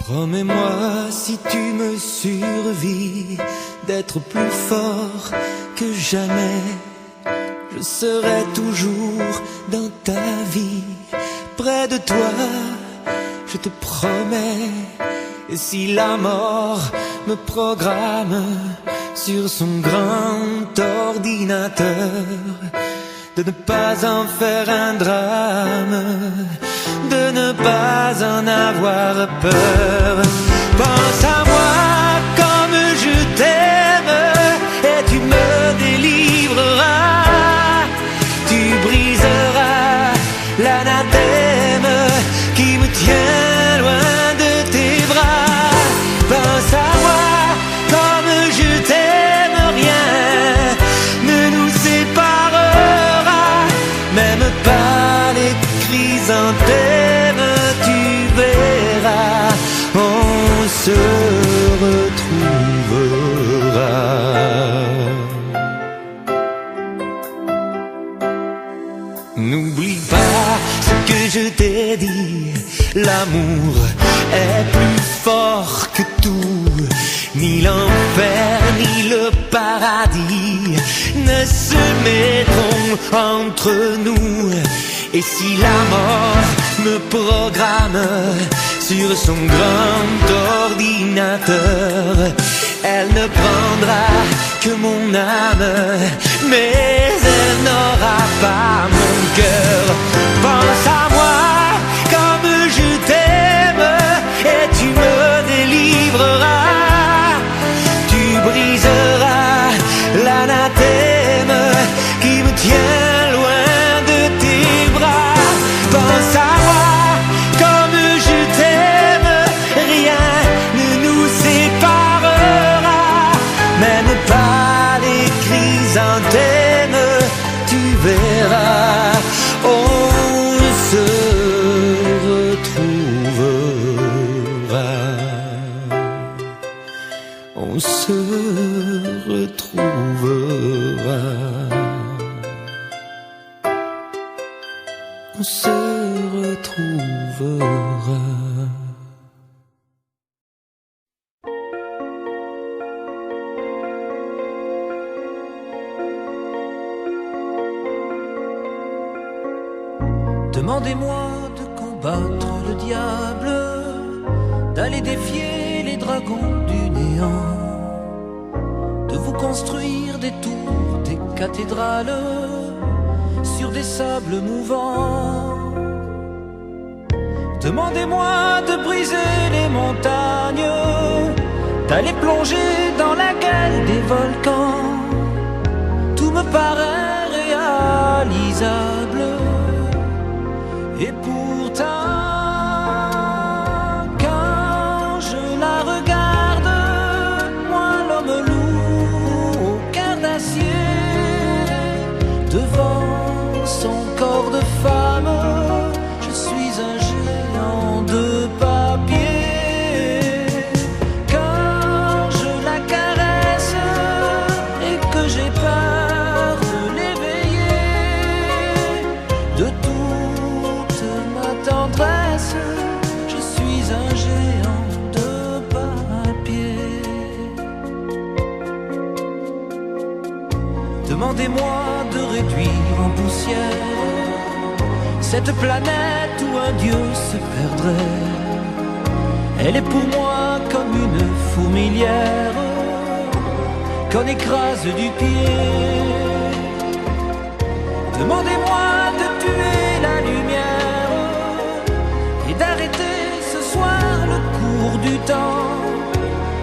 Promets-moi, si tu me survis, d'être plus fort que jamais. Je serai toujours dans ta vie, près de toi, je te promets. Et si la mort me programme sur son grand ordinateur, de ne pas en faire un drame, de ne pas en avoir peur. Pense à moi comme je t'aime, et tu me délivreras. Tu briseras l'anathème qui me tient loin de tes bras. Pense à moi comme je t'aime, rien ne nous séparera, même pas les chrysanthèmes. Tu verras, on se retrouvera. N'oublie pas ce que je t'ai dit, l'amour est plus fort que tout. Ni l'enfer ni le paradis ne se mettront entre nous. Et si la mort me programme sur son grand ordinateur, elle ne prendra que mon âme, mais elle n'aura pas mon cœur. Pense à moi comme je t'aime, et tu me délivreras. Tu briseras l'anathème qui me tient loin de tes bras. Pense à moi comme je t'aime, rien ne nous séparera, même pas les chrysanthèmes. Tu verras, on se retrouvera. On se retrouvera. On se retrouvera. Demandez-moi de combattre le diable, d'aller défier les dragons du néant, de vous construire des tours, des cathédrales sur des sables mouvants. Demandez-moi de briser les montagnes, d'aller plonger dans la gueule des volcans. Tout me paraît réalisable, et pourtant, quand je la regarde, moi l'homme loup au cœur d'acier, devant son corps de femme, je suis un géant de papier. Quand je la caresse et que j'ai peur de l'éveiller, de toute ma tendresse, je suis un géant de papier. Demandez-moi de réduire en poussière cette planète où un dieu se perdrait. Elle est pour moi comme une fourmilière qu'on écrase du pied. Demandez-moi de tuer la lumière et d'arrêter ce soir le cours du temps.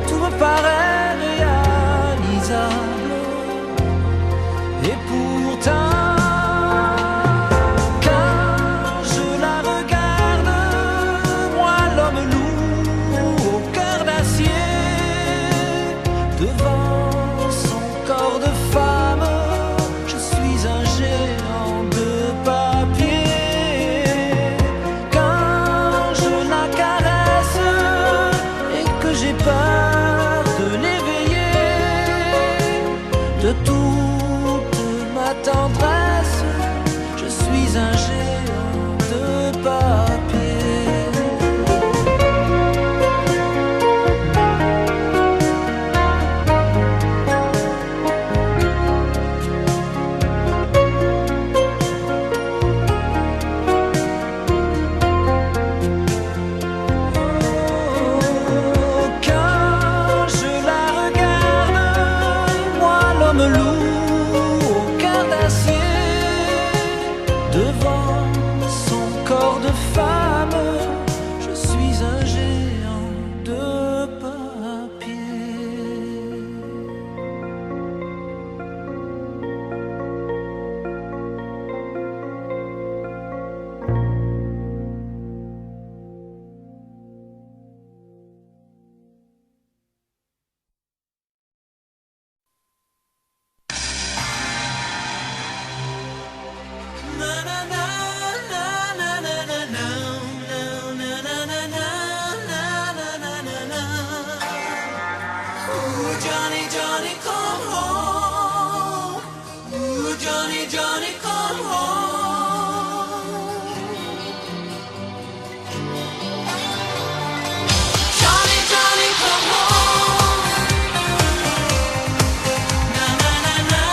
Tout me paraît réalisable, et pourtant, quand je la regarde, moi l'homme loup au cœur d'acier, devant son corps de femme, je suis un géant de Johnny, come home. Johnny, Johnny, come home. Na na na na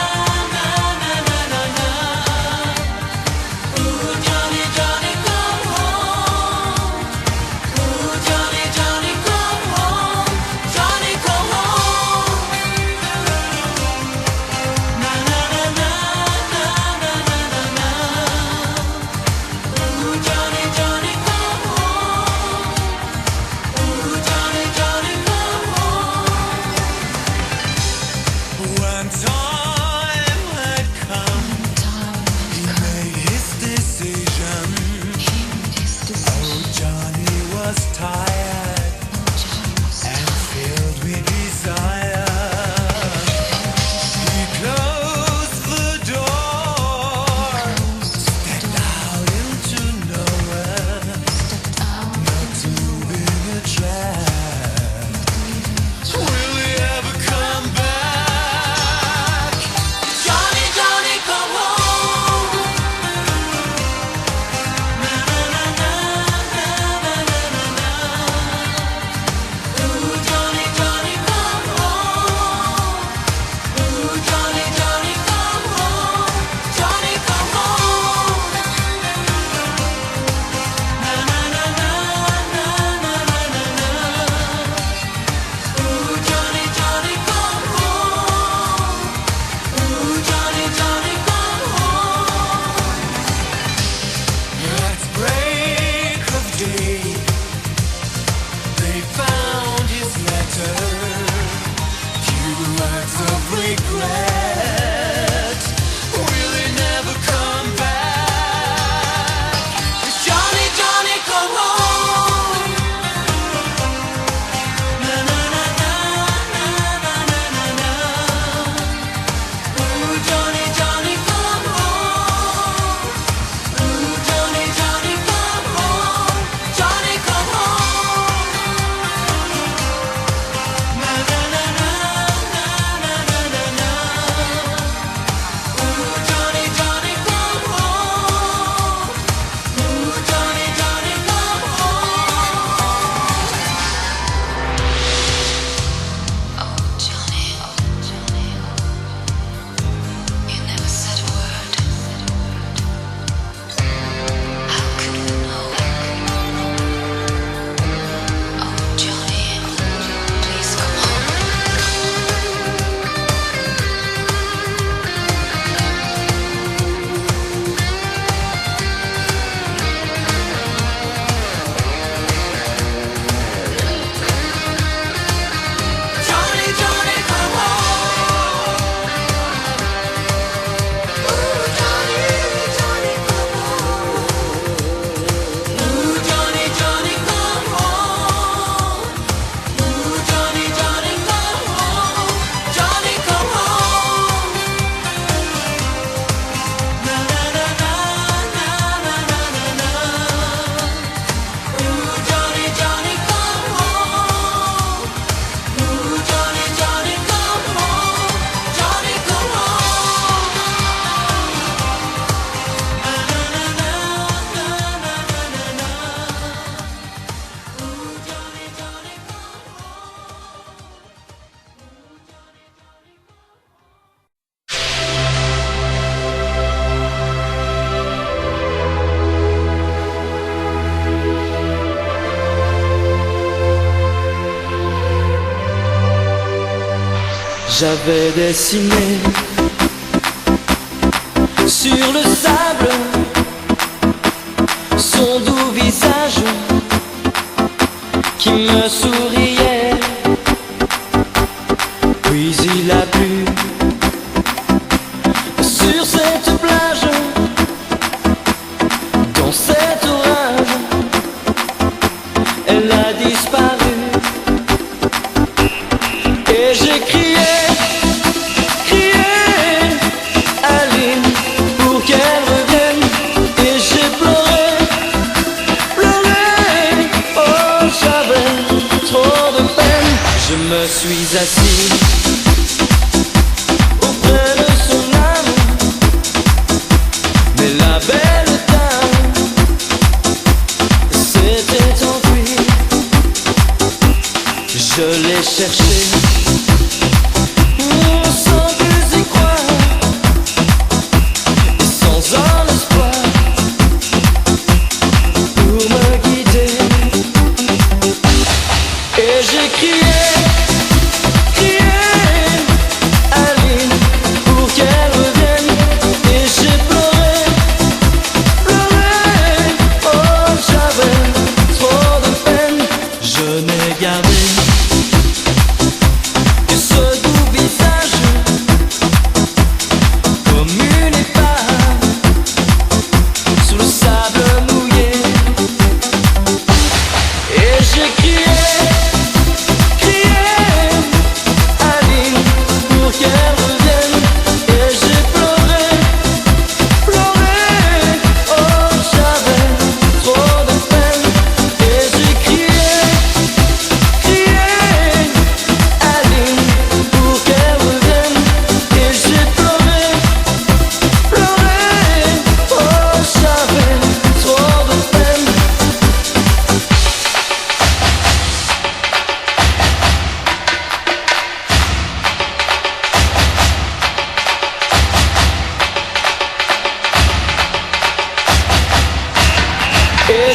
na na na na na. Ooh, Johnny, Johnny, come home. Ooh, Johnny, Johnny, come home. Johnny, come home. Na na na na na na na na na. Ooh, Johnny, Johnny, come home. Ooh, Johnny, Johnny, come home. When time had come, he made his decision. Oh, Johnny was tired and filled with desire. He closed the door, stepped out into nowhere, not doing a trap. Will he ever come back? Johnny, Johnny, come home. Na na na na na na na na na. Ooh, Johnny, Johnny, come home. Ooh, Johnny, Johnny, come home. Johnny, come home. Na na na na na na na na na. Ooh, Johnny, Johnny, come home. Ooh, Johnny, Johnny, come home. At break of day, they found his letter. Few words of regret. Will he never come back? Johnny, Johnny, come home. Na na na na na na na na na. Ooh, Johnny, Johnny, come home. Ooh, Johnny, Johnny, come home. Johnny, come home. Na na na na na na na na na. Ooh, Johnny, Johnny, come home. Ooh, Johnny, Johnny, come home. Oh, Johnny, you never said a word. How could we know? Oh, Johnny, please come home. Johnny, Johnny, come home. Ooh, Johnny, Johnny, come home. Ooh, Johnny, Johnny, come home. Ooh, Johnny, Johnny, come home. Johnny, come home. Na na na na na na na na na. Ooh, Johnny, Johnny, come home. Ooh, Johnny, Johnny, come home. Johnny, come home. Na na na na na na na na na. Ooh, Johnny, Johnny, come J'avais dessiné sur le sable son doux visage qui me souriait. Puis il a plu sur cette plage, dans cet orage, elle a disparu. Et j'ai crié Aline, pour qu'elle revienne. Et j'ai pleuré, oh j'avais trop de peine. Je me suis assis auprès de son âme,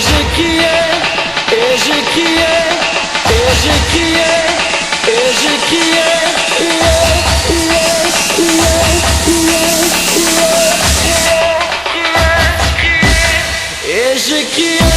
j'ai crié, et j'ai crié, et j'ai crié, et j'ai crié, et j'ai crié.